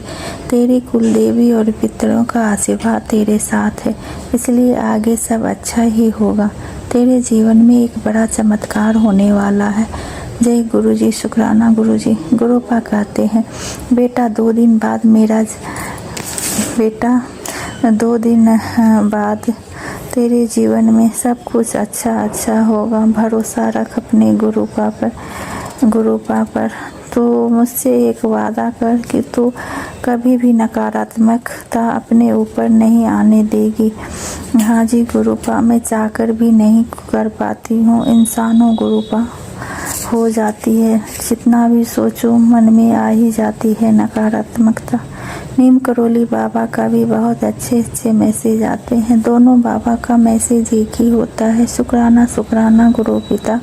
तेरी कुल देवी और पितरों का आशीर्वाद तेरे साथ है, इसलिए आगे सब अच्छा ही होगा। तेरे जीवन में एक बड़ा चमत्कार होने वाला है। जय गुरुजी। शुक्राना गुरुजी। गुरुपा कहते हैं बेटा 2 दिन बाद तेरे जीवन में सब कुछ अच्छा होगा। भरोसा रख अपने गुरुपा पर। तो मुझसे एक वादा कर कि तू कभी भी नकारात्मकता अपने ऊपर नहीं आने देगी। हाँ जी गुरुपा, मैं चाहकर भी नहीं कर पाती हूँ। इंसानों गुरुपा हो जाती है, जितना भी सोचो मन में आ ही जाती है नकारात्मकता। नीम करोली बाबा का भी बहुत अच्छे मैसेज आते हैं। दोनों बाबा का मैसेज एक ही होता है। शुक्राना शुक्राना गुरु पिता।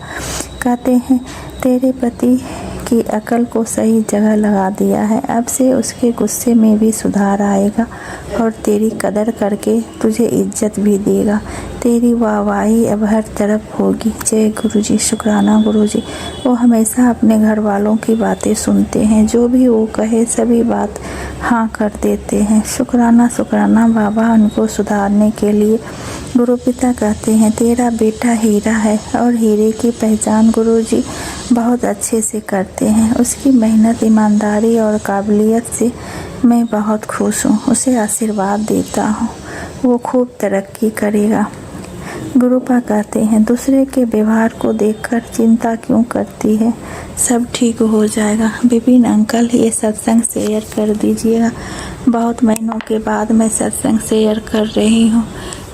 कहते हैं तेरे पति की अकल को सही जगह लगा दिया है। अब से उसके गुस्से में भी सुधार आएगा और तेरी कदर करके तुझे इज्जत भी देगा। तेरी वाहवाही अब हर तरफ होगी। जय गुरुजी। शुक्राना गुरुजी। वो हमेशा अपने घर वालों की बातें सुनते हैं, जो भी वो कहे सभी बात हाँ कर देते हैं। शुक्राना शुक्राना बाबा उनको सुधारने के लिए। गुरु पिता कहते हैं तेरा बेटा हीरा है और हीरे की पहचान गुरुजी बहुत अच्छे से करते हैं। उसकी मेहनत, ईमानदारी और काबिलियत से मैं बहुत खुश हूँ। उसे आशीर्वाद देता हूँ, वो खूब तरक्की करेगा। गुरुपा कहते हैं दूसरे के व्यवहार को देखकर चिंता क्यों करती है, सब ठीक हो जाएगा। विपिन अंकल ये सत्संग शेयर कर दीजिएगा। बहुत महीनों के बाद मैं सत्संग शेयर कर रही हूँ।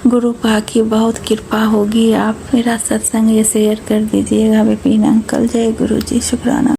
गुरुपा की बहुत कृपा होगी। आप मेरा सत्संग ये शेयर कर दीजिएगा विपिन अंकल। जय गुरुजी। शुक्राना।